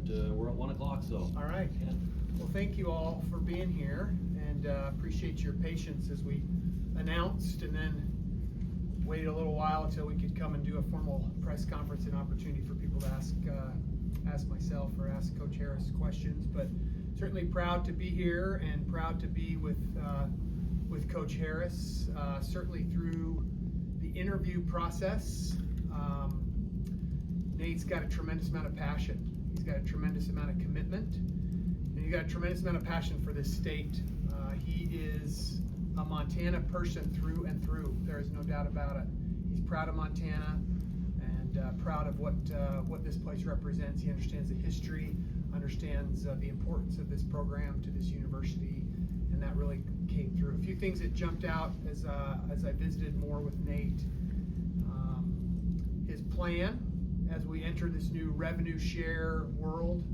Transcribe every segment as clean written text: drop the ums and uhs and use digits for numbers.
we're at 1 o'clock. So. All right. Yeah. Well, thank you all for being here, and appreciate your patience as we announced, and then waited a little while until we could come and do a formal press conference and opportunity for people to ask myself or ask Coach Harris questions. But certainly proud to be here and proud to be with Coach Harris. Certainly through the interview process, Nate's got a tremendous amount of passion. He's got a tremendous amount of commitment, and he's got a tremendous amount of passion for this state. He is a Montana person through and through. There is no doubt about it. He's proud of Montana and proud of what this place represents. He understands the history, understands the importance of this program to this university, and that really came through. A few things that jumped out as I visited more with Nate. His plan as we enter this new revenue share world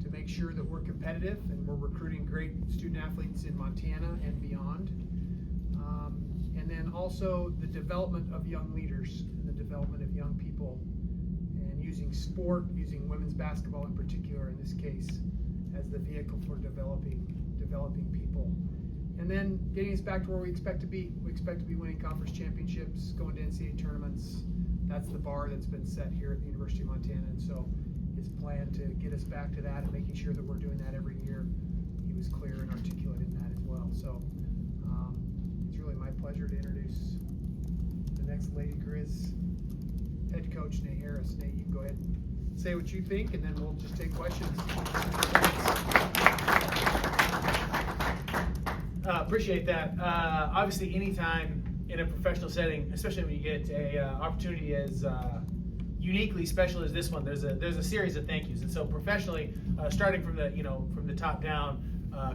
to make sure that we're competitive and we're recruiting great student athletes in Montana and beyond. And then also the development of young leaders and the development of young people, and using sport, using women's basketball in particular in this case, as the vehicle for developing people. And then getting us back to where we expect to be. We expect to be winning conference championships, going to NCAA tournaments. That's the bar that's been set here at the University of Montana. And so his plan to get us back to that and making sure that we're doing that every year, he was clear and articulate in that as well. So it's really my pleasure to introduce the next Lady Griz head coach, Nate Harris. Nate, you can go ahead and say what you think, and then we'll just take questions. Appreciate that. Obviously, anytime in a professional setting, especially when you get a opportunity as uniquely special as this one, there's a series of thank yous. And so professionally, starting from the top down,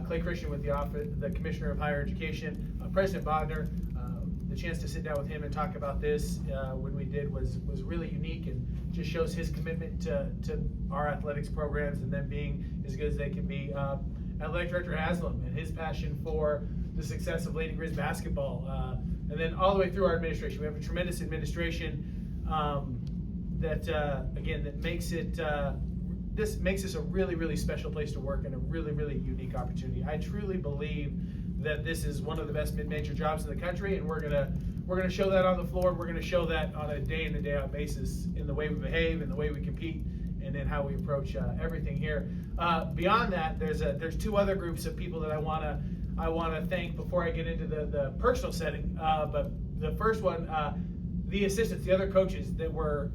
Clay Christian with the Commissioner of Higher Education, President Bodner, the chance to sit down with him and talk about this when we did was really unique, and just shows his commitment to our athletics programs and them being as good as they can be. Athletic Director Haslam and his passion for the success of Lady Griz basketball, and then all the way through our administration. We have a tremendous administration that makes it. This makes this a really, really special place to work and a really, really unique opportunity. I truly believe that this is one of the best mid-major jobs in the country, and we're gonna show that on the floor. We're gonna show that on a day in and day out basis in the way we behave, in the way we compete, and then how we approach everything here. Beyond that, there's two other groups of people that I wanna thank before I get into the personal setting. But the first one, the assistants, the other coaches that were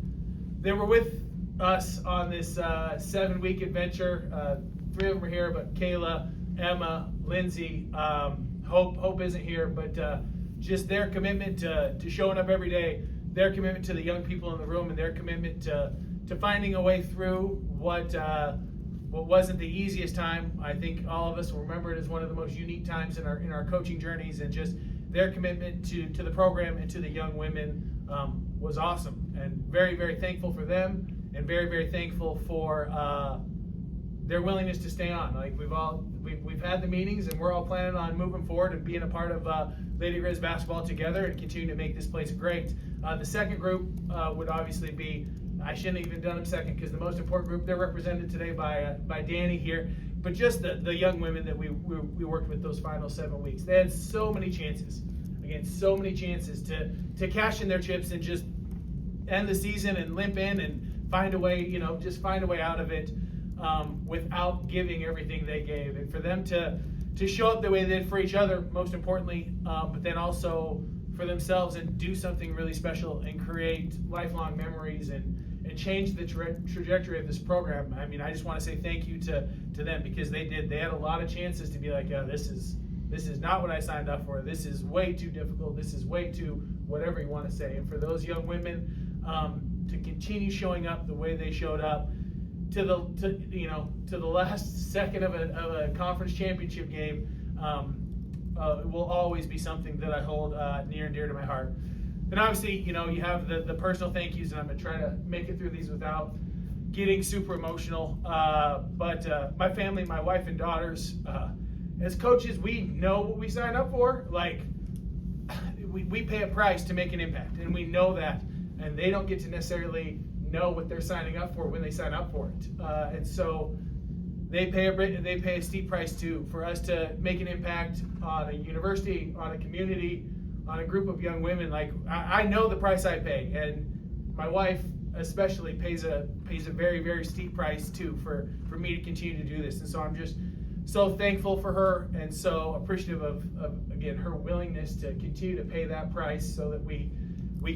with us on this 7-week adventure. 3 of them are here, but Kayla, Emma, Lindsay, Hope isn't here, but just their commitment to showing up every day, their commitment to the young people in the room, and their commitment to finding a way through what wasn't the easiest time. I think all of us will remember it as one of the most unique times in our coaching journeys, and just their commitment to the program and to the young women was awesome, and very, very thankful for them, and very, very thankful for their willingness to stay on. Like we've had the meetings, and we're all planning on moving forward and being a part of Lady Griz basketball together and continue to make this place great. The second group would obviously be, I shouldn't have even done them second, because the most important group, they're represented today by Danny here, but just the young women that we worked with those final 7 weeks. They had so many chances, so many chances to cash in their chips and just end the season and limp in and find a way, just find a way out of it without giving everything they gave. And for them to show up the way they did for each other, most importantly, but then also for themselves, and do something really special and create lifelong memories and change the trajectory of this program. I mean, I just want to say thank you to them, because they had a lot of chances to be like, yeah, this is not what I signed up for. This is way too difficult. This is way too whatever you want to say. And for those young women to continue showing up the way they showed up to the last second of a conference championship game, will always be something that I hold near and dear to my heart. And obviously, you have the personal thank yous, and I'm going to try to make it through these without getting super emotional. But my family, my wife and daughters, as coaches, we know what we sign up for. Like, we pay a price to make an impact, and we know that. And they don't get to necessarily know what they're signing up for when they sign up for it. And so they pay a steep price too for us to make an impact on a university, on a community, on a group of young women. Like I know the price I pay, and my wife especially pays a very, very steep price too for me to continue to do this. And so I'm just so thankful for her and so appreciative of again her willingness to continue to pay that price so that we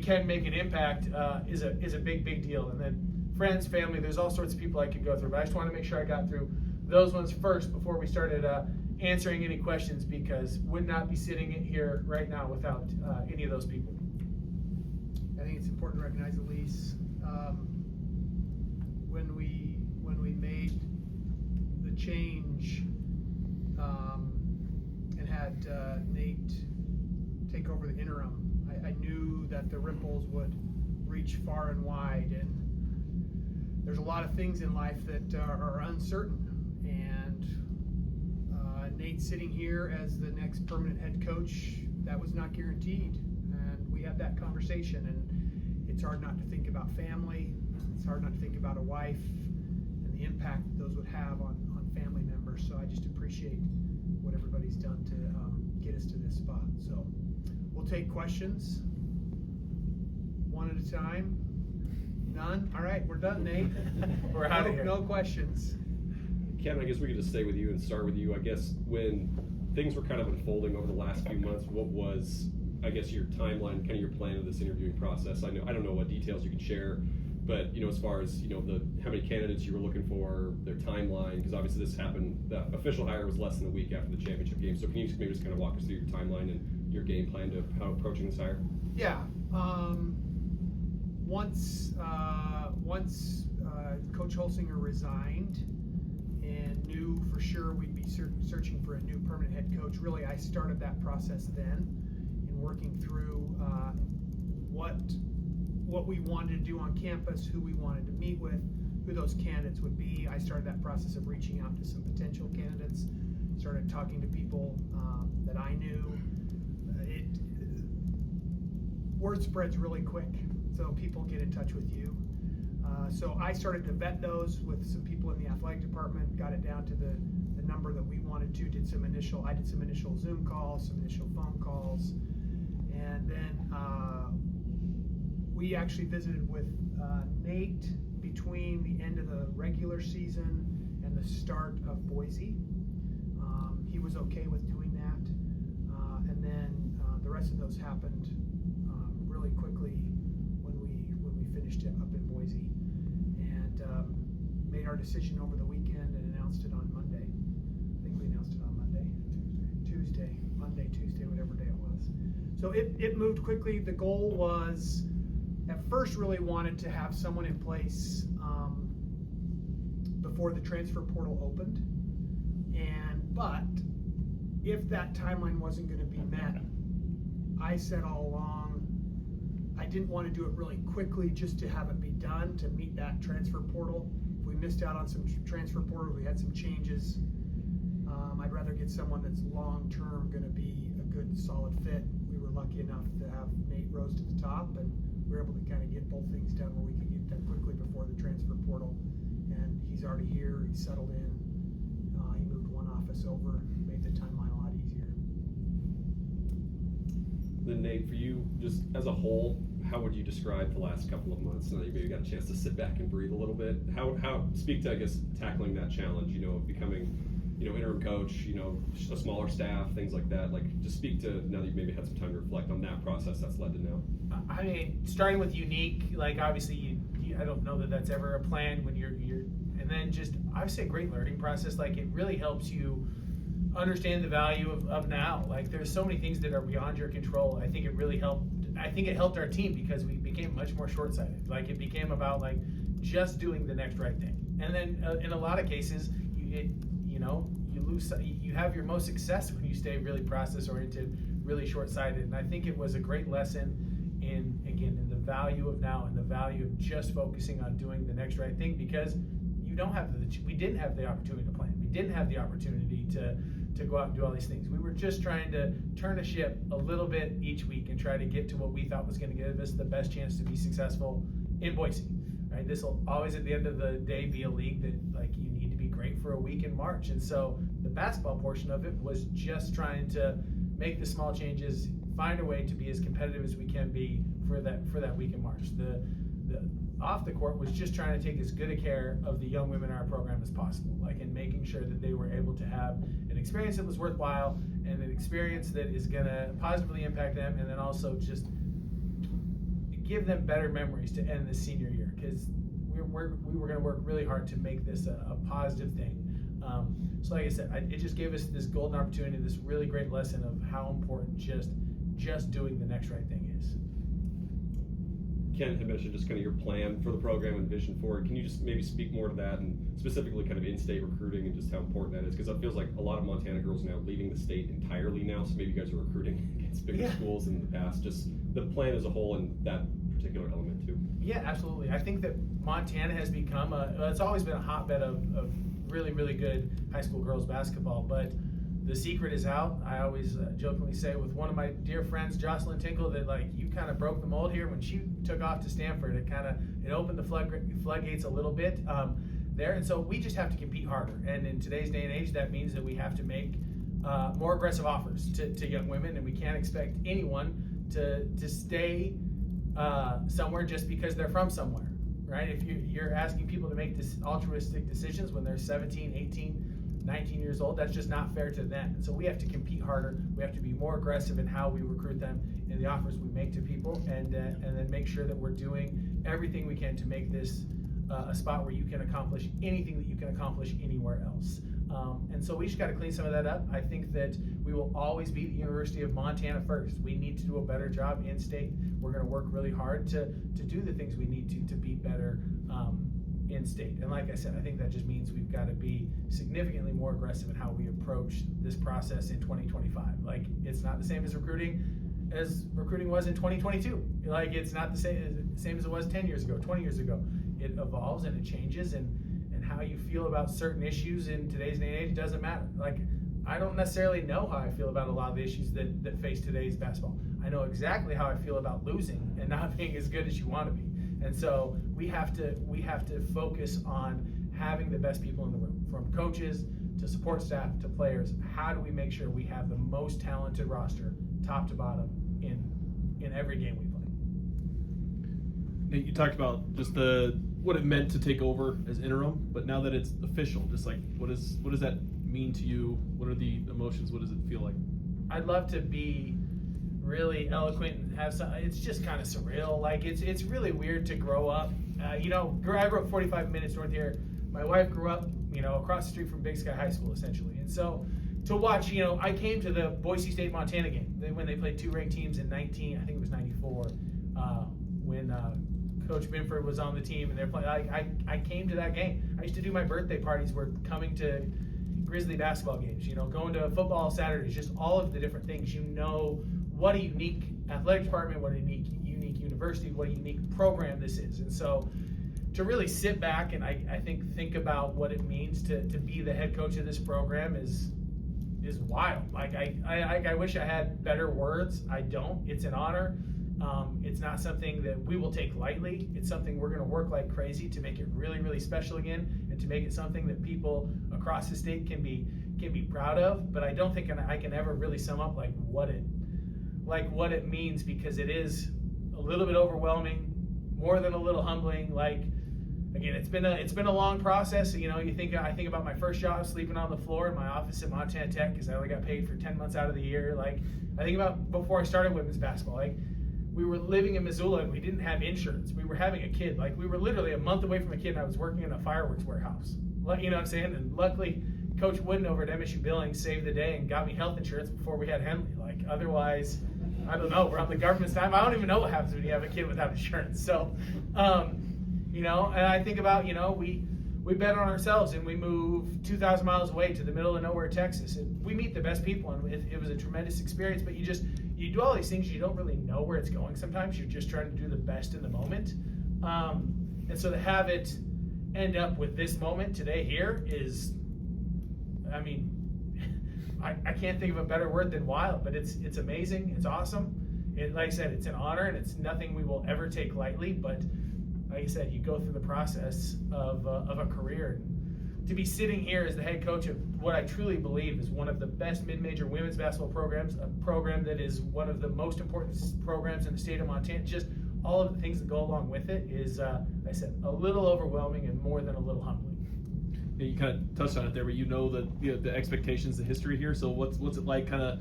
can make an impact is a big deal. And then friends, family, there's all sorts of people I could go through, but I just want to make sure I got through those ones first before we started answering any questions, because would not be sitting here right now without any of those people. I think it's important to recognize, Elise, when we made the change and had Nate take over the interim, I knew that the ripples would reach far and wide, and there's a lot of things in life that are uncertain, and Nate sitting here as the next permanent head coach, that was not guaranteed, and we had that conversation, and it's hard not to think about family, it's hard not to think about a wife and the impact that those would have on family members. So I just appreciate what everybody's done to get us to this spot. So we'll take questions one at a time. None? All right, we're done, Nate. We're out of here. No questions. Kevin, I guess we could just stay with you and start with you. I guess when things were kind of unfolding over the last few months, what was, I guess, your timeline, kind of your plan of this interviewing process? I don't know what details you can share, but as far as how many candidates you were looking for, their timeline, because obviously this happened. The official hire was less than a week after the championship game. So can you maybe just kind of walk us through your timeline and your game plan to how approaching this hire? Yeah. Once Coach Holsinger resigned and knew for sure we'd be searching for a new permanent head coach, really I started that process then in working through what we wanted to do on campus, who we wanted to meet with, who those candidates would be. I started that process of reaching out to some potential candidates, started talking to people that I knew. Word spreads really quick, so people get in touch with you. So I started to vet those with some people in the athletic department, got it down to the number that we wanted to, I did some initial Zoom calls, some initial phone calls, and then we actually visited with Nate between the end of the regular season and the start of Boise. He was okay with doing that, and then the rest of those happened really quickly when we finished it up in Boise, and made our decision over the weekend and announced it on Monday. I think we announced it on Tuesday, whatever day it was. So it moved quickly. The goal was, at first, really wanted to have someone in place before the transfer portal opened, but if that timeline wasn't going to be met, I said all along I didn't want to do it really quickly just to have it be done to meet that transfer portal. If we missed out on some transfer portal, we had some changes, I'd rather get someone that's long-term going to be a good, solid fit. We were lucky enough to have Nate rose to the top, and we were able to kind of get both things done where we could get them quickly before the transfer portal. And he's already here, he's settled in, he moved one office over, made the timeline a lot easier. Then Nate, for you, just as a whole, how would you describe the last couple of months? Now that you maybe got a chance to sit back and breathe a little bit. How speak to, I guess, tackling that challenge, of becoming, interim coach, a smaller staff, things like that. Like, just speak to, now that you've maybe had some time to reflect on that process that's led to now. I mean, starting with unique, like obviously I don't know that that's ever a plan when you're, and then just, I would say a great learning process. Like, it really helps you understand the value of now. Like, there's so many things that are beyond your control. I think it really helped. I think it helped our team because we became much more short-sighted. Like, it became about like just doing the next right thing. And then in a lot of cases, you have your most success when you stay really process-oriented, really short-sighted. And I think it was a great lesson in the value of now and the value of just focusing on doing the next right thing, because we didn't have the opportunity to plan. We didn't have the opportunity to go out and do all these things. We were just trying to turn a ship a little bit each week and try to get to what we thought was going to give us the best chance to be successful in Boise. right? This will always at the end of the day be a league that like you need to be great for a week in March. And so the basketball portion of it was just trying to make the small changes, find a way to be as competitive as we can be for that week in March. The off the court was just trying to take as good a care of the young women in our program as possible, like in making sure that they were able to have an experience that was worthwhile and an experience that is going to positively impact them, and then also just give them better memories to end this senior year, because we were going to work really hard to make this a positive thing. So like I said, it just gave us this golden opportunity, this really great lesson of how important just doing the next right thing is. Ken had mentioned just kind of your plan for the program and vision forward. Can you just maybe speak more to that, and specifically kind of in-state recruiting and just how important that is? Because it feels like a lot of Montana girls now leaving the state entirely now, so maybe you guys are recruiting against bigger schools in the past. Just the plan as a whole and that particular element too. Yeah, absolutely. I think that Montana has become it's always been a hotbed of really, really good high school girls basketball, but the secret is out. I always jokingly say with one of my dear friends, Jocelyn Tinkle, that like you kind of broke the mold here when she took off to Stanford. It opened the floodgates a little bit there, and so we just have to compete harder. And in today's day and age, that means that we have to make more aggressive offers to young women, and we can't expect anyone to stay somewhere just because they're from somewhere, right? If you're asking people to make this altruistic decisions when they're 17, 18, 19 years old, that's just not fair to them. And so we have to compete harder. We have to be more aggressive in how we recruit them, in the offers we make to people, and then make sure that we're doing everything we can to make this a spot where you can accomplish anything that you can accomplish anywhere else. And so we just got to clean some of that up. I think that we will always be the University of Montana first. We need to do a better job in state. We're going to work really hard to do the things we need to be better in state. And like I said, I think that just means we've got to be significantly more aggressive in how we approach this process in 2025. Like, it's not the same as recruiting was in 2022. Like, it's not the same as it was 10 years ago, 20 years ago. It evolves and it changes, and how you feel about certain issues in today's day and age doesn't matter. Like, I don't necessarily know how I feel about a lot of the issues that face today's basketball. I know exactly how I feel about losing and not being as good as you want to be. And so we have to focus on having the best people in the room, from coaches to support staff to players. How do we make sure we have the most talented roster, top to bottom, in every game we play? You talked about just what it meant to take over as interim, but now that it's official, just like what does that mean to you? What are the emotions? What does it feel like? I'd love to be really eloquent and have some. It's just kind of surreal. Like, it's really weird to grow up. I grew up 45 minutes north here. My wife grew up, across the street from Big Sky High School, essentially. And so to watch, I came to the Boise State Montana game when they played two ranked teams in 94, when Coach Binford was on the team, and they're playing. I came to that game. I used to do my birthday parties. We're coming to Grizzly basketball games. Going to football Saturdays. Just all of the different things. What a unique athletic department. What a unique university. What a unique program this is. And so to really sit back and I think about what it means to be the head coach of this program is wild. Like, I wish I had better words. I don't. It's an honor. It's not something that we will take lightly. It's something we're going to work like crazy to make it really, really special again, and to make it something that people across the state can be proud of. But I don't think I can ever really sum up what it means, because it is a little bit overwhelming, more than a little humbling. Like, again, it's been a long process. I think about my first job, sleeping on the floor in my office at Montana Tech, because I only got paid for 10 months out of the year. Like, I think about before I started women's basketball. Like, we were living in Missoula and we didn't have insurance. We were having a kid. Like, we were literally a month away from a kid, and I was working in a fireworks warehouse. You know what I'm saying? And luckily, Coach Wooden over at MSU Billings saved the day and got me health insurance before we had Henley. Like, otherwise, I don't know. We're on the government's time. I don't even know what happens when you have a kid without insurance. So, and I think about, we bet on ourselves, and we move 2,000 miles away to the middle of nowhere, Texas. And we meet the best people, and it was a tremendous experience. But you do all these things, you don't really know where it's going sometimes. You're just trying to do the best in the moment. And so to have it end up with this moment today here is, I can't think of a better word than wild, but it's amazing. It's awesome. Like I said, it's an honor, and it's nothing we will ever take lightly. But like I said, you go through the process of a career. To be sitting here as the head coach of what I truly believe is one of the best mid-major women's basketball programs, a program that is one of the most important programs in the state of Montana, just all of the things that go along with it is, I said, a little overwhelming and more than a little humbling. Yeah, you kind of touched on it there, but you know the expectations, the history here. So what's it like, kind of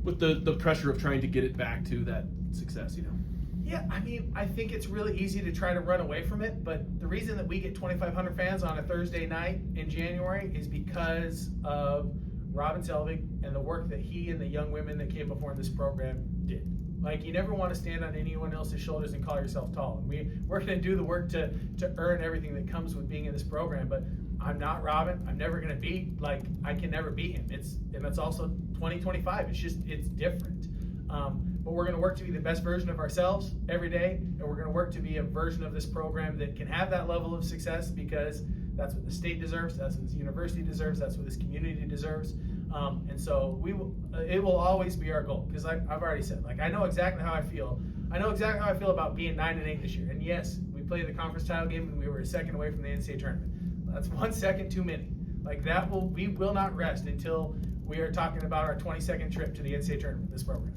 with the pressure of trying to get it back to that success? Yeah, I mean, I think it's really easy to try to run away from it, but the reason that we get 2,500 fans on a Thursday night in January is because of Robin Selvig and the work that he and the young women that came before in this program did. Like, you never want to stand on anyone else's shoulders and call yourself tall. And we're going to do the work to earn everything that comes with being in this program, but I'm not Robin. I'm never going to beat, I can never beat him. And that's also 2025. It's different. But we're going to work to be the best version of ourselves every day, and we're going to work to be a version of this program that can have that level of success, because that's what the state deserves, that's what this university deserves, that's what this community deserves. And so it will always be our goal, because I've already said, I know exactly how I feel. I know exactly how I feel about being 9-8 this year. And yes, we played the conference title game and we were a second away from the NCAA tournament. That's 1 second too many. We will not rest until we are talking about our 22nd trip to the NCAA tournament, this program.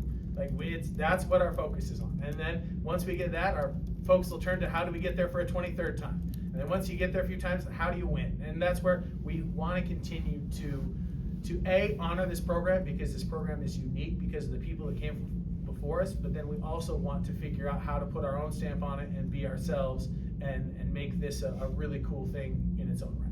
That's what our focus is on. And then once we get that, our folks will turn to how do we get there for a 23rd time. And then once you get there a few times, how do you win? And that's where we want to continue to honor this program, because this program is unique because of the people that came before us, but then we also want to figure out how to put our own stamp on it and be ourselves and make this a really cool thing in its own right.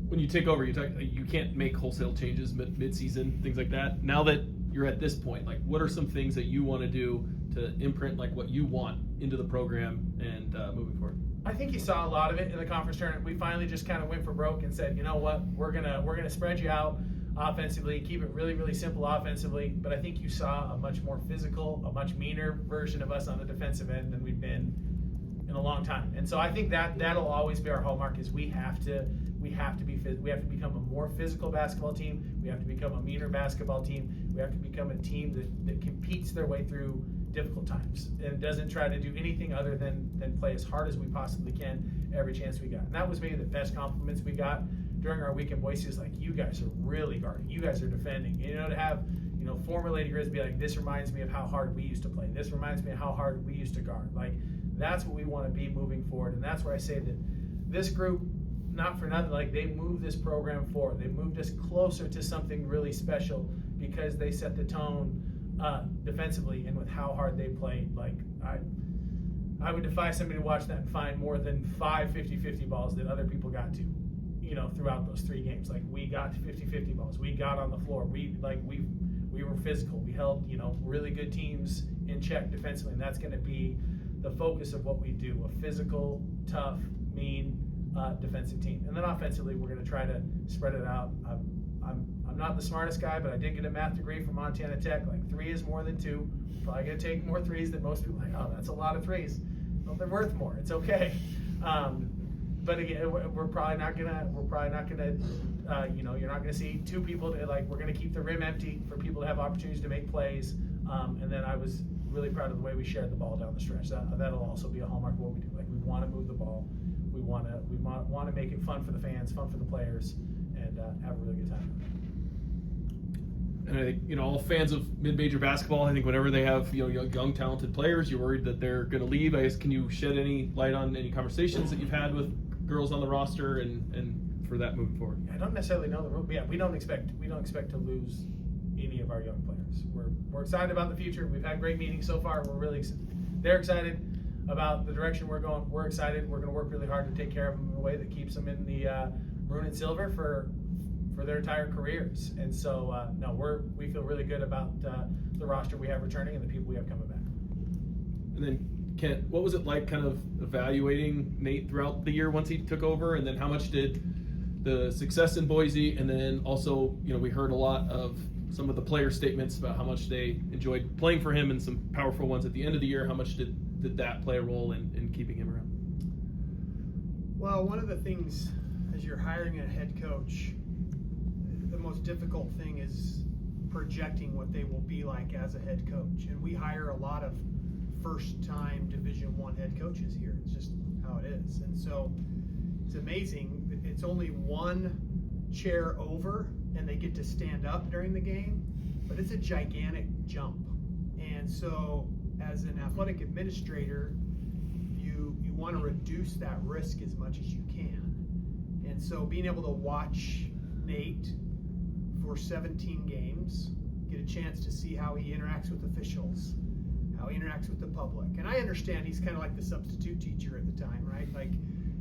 When you take over, you can't make wholesale changes mid-season, things like that. Now that you're at this point, what are some things that you want to do to imprint what you want into the program and moving forward? I think you saw a lot of it in the conference tournament. We finally just kind of went for broke and said, you know what, we're gonna spread you out offensively, keep it really, really simple offensively. But I think you saw a much more physical, a much meaner version of us on the defensive end than we've been in a long time. And so I think that'll always be our hallmark, is we have to become a more physical basketball team. We have to become a meaner basketball team. We have to become a team that competes their way through difficult times and doesn't try to do anything other than play as hard as we possibly can every chance we got. And that was maybe the best compliments we got during our week in Boise, is you guys are really guarding, you guys are defending. To have former Lady Griz be this reminds me of how hard we used to play. This reminds me of how hard we used to guard. That's what we want to be moving forward. And that's where I say that this group, not for nothing, they moved this program forward. They moved us closer to something really special because they set the tone defensively and with how hard they played. I would defy somebody to watch that and find more than 5 50-50 balls that other people got to, throughout those 3 games. We got to 50-50 balls. We got on the floor. We were physical. We held, really good teams in check defensively, and that's going to be the focus of what we do: a physical, tough, mean defensive team. And then offensively, we're going to try to spread it out. I'm not the smartest guy, but I did get a math degree from Montana Tech. 3 is more than 2. Probably going to take more 3s than most people. Oh, that's a lot of 3s. Well, they're worth more. It's okay. But again, we're probably not gonna. You're not gonna see 2 people. We're gonna keep the rim empty for people to have opportunities to make plays. And then I was really proud of the way we shared the ball down the stretch. That'll also be a hallmark of what we do. We want to move the ball. We want to make it fun for the fans, fun for the players, and have a really good time. And I think, all fans of mid-major basketball, I think whenever they have, young talented players, you're worried that they're going to leave. I guess, can you shed any light on any conversations that you've had with girls on the roster and for that moving forward? I don't necessarily know the rule. Yeah, we don't expect to lose any of our young players. We're excited about the future. We've had great meetings so far. They're excited about the direction we're going. We're excited. We're going to work really hard to take care of them in a way that keeps them in the maroon and silver for their entire careers. And so, we feel really good about the roster we have returning and the people we have coming back. And then, Kent, what was it like kind of evaluating Nate throughout the year once he took over? And then how much did the success in Boise, and then also, we heard a lot of some of the player statements about how much they enjoyed playing for him and some powerful ones at the end of the year. How much did that play a role in keeping him around? Well, one of the things as you're hiring a head coach, the most difficult thing is projecting what they will be like as a head coach. And we hire a lot of first-time Division I head coaches here. It's just how it is. And so it's amazing. It's only one chair over, and they get to stand up during the game, but it's a gigantic jump. And so as an athletic administrator, you want to reduce that risk as much as you can. And so being able to watch Nate for 17 games, get a chance to see how he interacts with officials, how he interacts with the public. And I understand he's kind of like the substitute teacher at the time, right? Like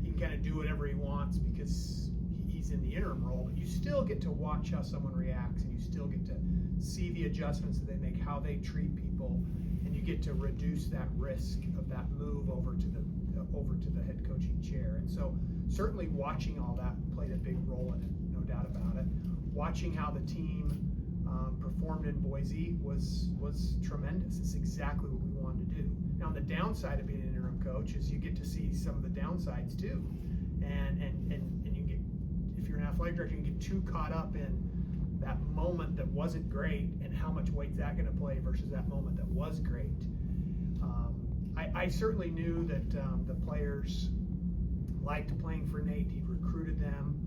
he can kind of do whatever he wants because he's in the interim role, but you still get to watch how someone reacts, and you still get to see the adjustments that they make, how they treat people, and you get to reduce that risk of that move over to the head coaching chair. And so certainly watching all that played a big role in it, no doubt about it. Watching how the team performed in Boise was tremendous. It's exactly what we wanted to do. Now, the downside of being an interim coach is you get to see some of the downsides too, and you get, if you're an athletic director, you get too caught up in that moment that wasn't great and how much weight's that going to play versus that moment that was great. I certainly knew that the players liked playing for Nate. He recruited them.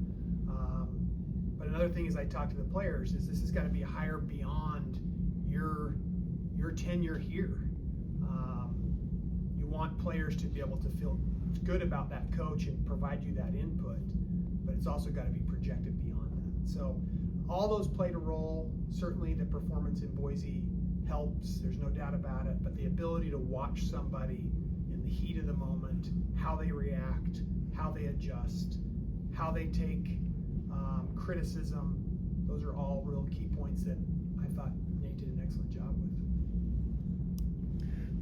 But another thing is, I talked to the players, is this has got to be higher beyond your tenure here. You want players to be able to feel good about that coach and provide you that input, but it's also got to be projected beyond that. So all those played a role. Certainly the performance in Boise helps, there's no doubt about it, but the ability to watch somebody in the heat of the moment, how they react, how they adjust, how they take criticism, those are all real key points that I thought Nate did an excellent job with.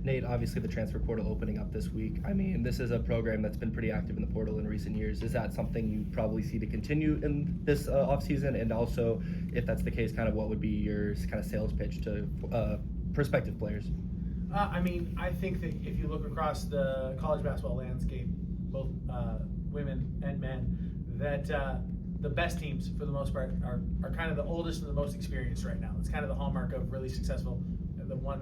Nate, obviously the transfer portal opening up this week. I mean, this is a program that's been pretty active in the portal in recent years. Is that something you probably see to continue in this offseason? And also, if that's the case, kind of what would be your kind of sales pitch to prospective players? I mean, I think that if you look across the college basketball landscape, both women and men, that the best teams, for the most part, are kind of the oldest and the most experienced right now. It's kind of the hallmark of really successful. The one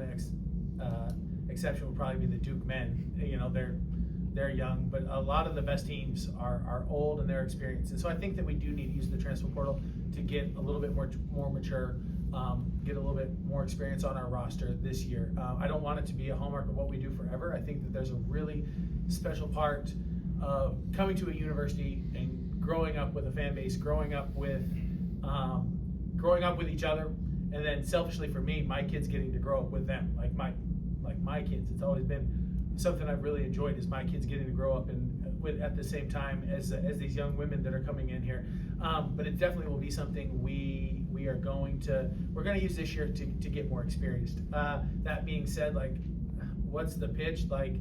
exception would probably be the Duke men. You know, they're young, but a lot of the best teams are old and they're experienced. And so I think that we do need to use the transfer portal to get a little bit more mature, get a little bit more experience on our roster this year. I don't want it to be a hallmark of what we do forever. I think that there's a really special part of coming to a university and growing up with a fan base, growing up with each other, and then selfishly for me, my kids getting to grow up with them, like my kids. It's always been something I've really enjoyed, is my kids getting to grow up at the same time as these young women that are coming in here. But it definitely will be something we're going to use this year to get more experienced. That being said, like, what's the pitch? Like,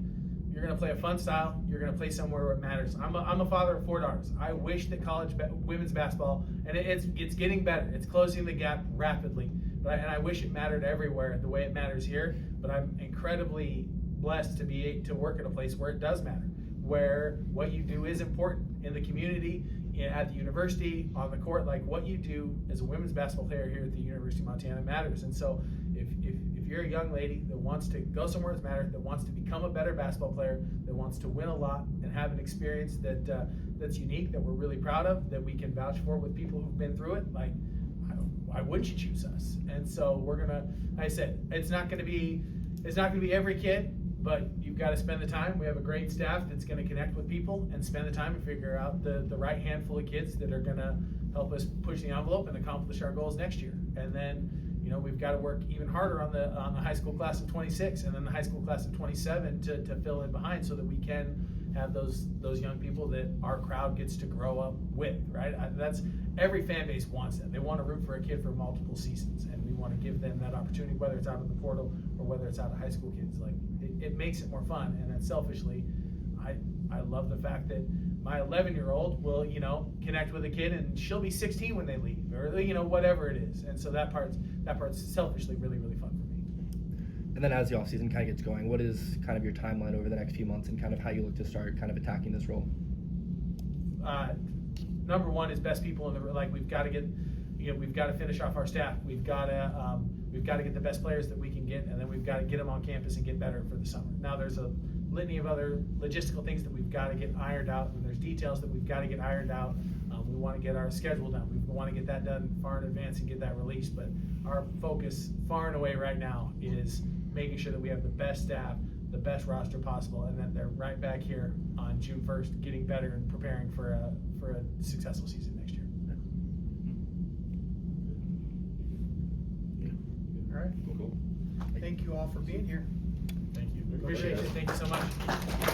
you're going to play a fun style. You're going to play somewhere where it matters. I'm a father of 4 daughters. I wish that college women's basketball, and it's getting better. It's closing the gap rapidly. And I wish it mattered everywhere the way it matters here. But I'm incredibly blessed to work at a place where it does matter, where what you do is important in the community, at the university, on the court. Like, what you do as a women's basketball player here at the University of Montana matters. And so if you're a young lady that wants to go somewhere that matters, that wants to become a better basketball player, that wants to win a lot and have an experience that's unique, that we're really proud of, that we can vouch for with people who've been through it, like, why wouldn't you choose us? And so we're gonna, like I said, it's not gonna be every kid, but you've got to spend the time. We have a great staff that's going to connect with people and spend the time and figure out the right handful of kids that are going to help us push the envelope and accomplish our goals next year. And then, you know, we've got to work even harder on the high school class of 26 and then the high school class of 27 to fill in behind, so that we can have those young people that our crowd gets to grow up with, right? That's every fan base wants that. They want to root for a kid for multiple seasons, and we want to give them that opportunity, whether it's out of the portal or whether it's out of high school kids. Like, it makes it more fun. And then selfishly, I love the fact that my 11-year-old will, you know, connect with a kid and she'll be 16 when they leave, or, you know, whatever it is. And so that part's selfishly really, really fun for me. And then as the offseason kind of gets going, what is kind of your timeline over the next few months and kind of how you look to start kind of attacking this role? Number one is best people in the, like, we've got to finish off our staff. We've got to get the best players that we can get, and then we've got to get them on campus and get better for the summer. Now there's a litany of other logistical things that we've got to get ironed out, and there's details that we've got to get ironed out. We want to get our schedule done. We want to get that done far in advance and get that released. But our focus far and away right now is making sure that we have the best staff, the best roster possible, and that they're right back here on June 1st, getting better and preparing for a successful season next year. All right. Cool. Thank you all for being here. Thank you. Appreciate it. Thank you so much.